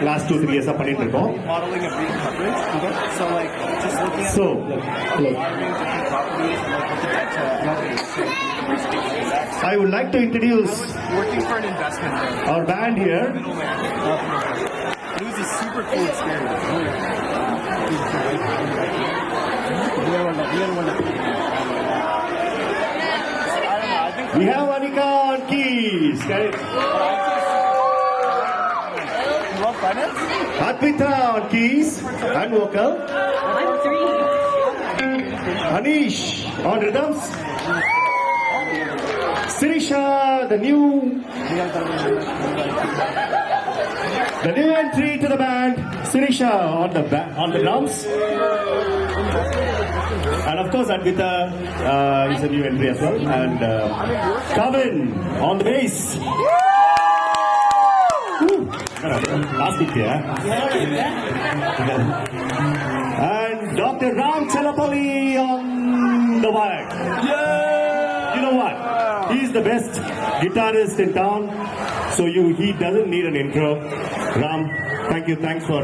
last 2-3 years பண்ணிட்டு இருக்கோம். Modeling a brief coverage. So like just looking at So, the different properties and like what the debt to I would like to introduce working for an investment bank. our band here. It was a super cool experience. We have Anika on keys. Advita on keys and vocal. Anish on rhythms. Sirisha, the new entry to the band. Sirisha on the drums. And of course, Advita is a new entry as well. And Kavin on the bass. Last week, yeah. And Dr. Ram Chalapalli on the wire. You know what? He's the best guitarist in town. So he doesn't need an intro. Ram, thanks for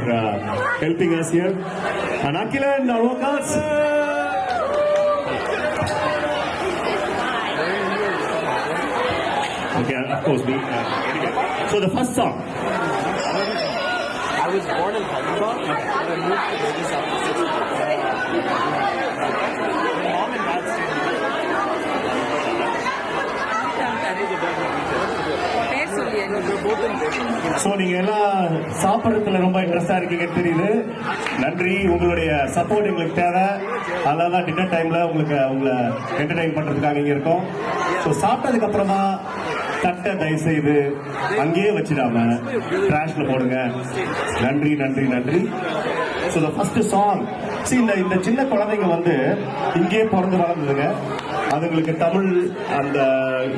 helping us here. And Akilan, our vocals. Okay, of course, me. So the first song. I was born in Hyderabad, and I moved to Vegas after 6 months. My mom and dad stayed in so நீங்க எல்லாம் சாப்பிட்றதுல ரொம்ப இன்ட்ரெஸ்டா இருக்கீங்க தெரியுது. நன்றி, உங்களுடைய support எங்களுக்கு தேவை. அதனால டின்னர் டைம்ல உங்களை என்டர்டைன் பண்றதுக்காக இங்க இருக்கோம். ஸோ சாப்பிட்டதுக்கு அப்புறமா தட்டை தயவு செய்து அங்கேயே வச்சிடாம ட்ராஷ்ல போடுங்க. நன்றி நன்றி நன்றி. ஸோ த ஃபர்ஸ்ட் சாங், இந்த சின்ன குழந்தைங்க வந்து இங்கேயே பிறந்து வளர்ந்ததுங்க. அதுங்களுக்கு தமிழ் அந்த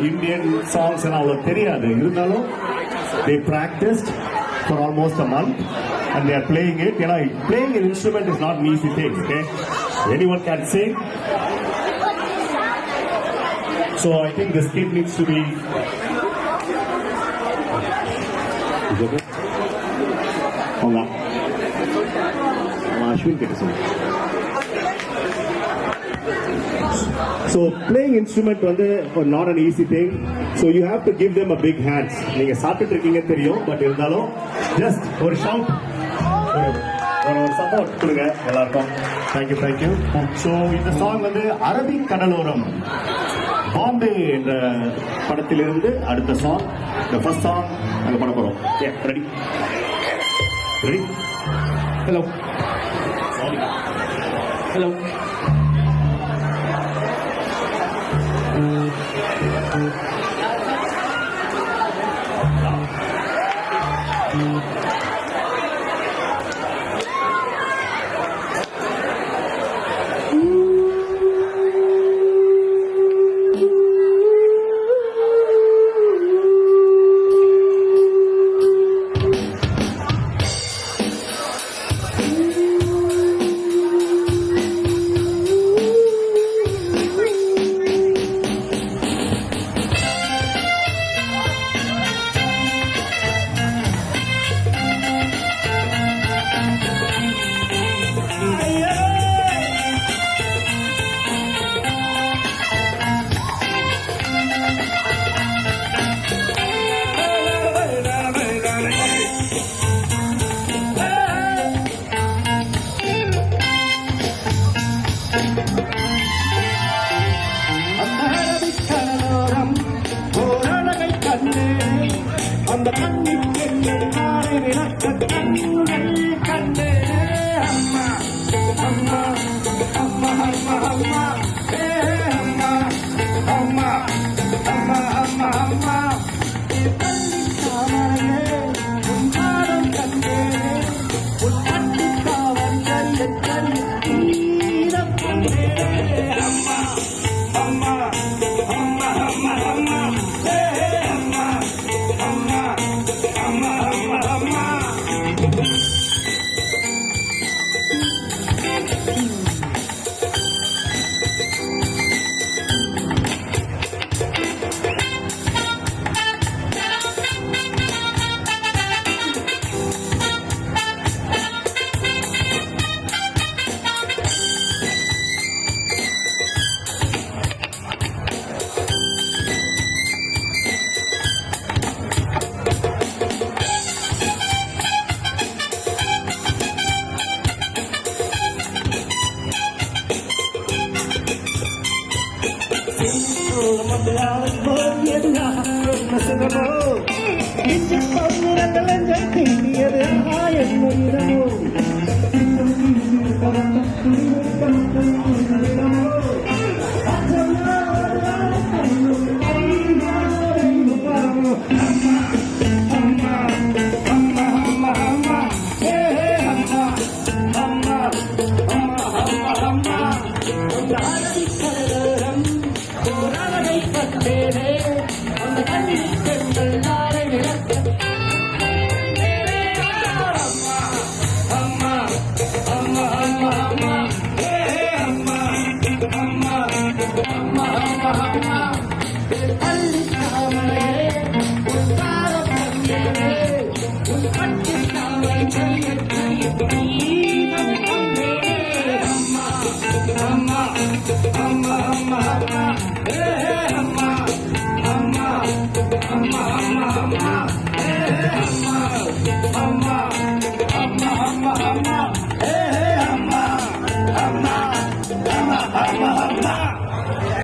இந்தியன் சாங்ஸ் எல்லாம் அவ்வளவு தெரியாது. இருந்தாலும் they practiced for almost a month and they are playing it. You know, playing an instrument is not an easy thing. Okay, anyone can sing. So I think this kid needs to be. Hola. Ashwin get us. So playing instrument வந்து not an easy thing. So you have to give them a big hands. நீங்க சாப்பிட்டு இருக்கீங்க தெரியும், but இருந்தாலும் just ஒரு shout, ஒரு support கொடுங்க எல்லாருக்கும். Thank you. So இந்த சாங் வந்து அரபிக் கடலோரம் பாம்பே என்ற படத்திலிருந்து அடுத்த சாங். The first song நாங்க பண்ண போறோம். Yeah, ready? Hello. அது ஆடும்போது என்ன சுகமோ மிச்ச பொருள் தீண்டியது என்ன இடமோ Amma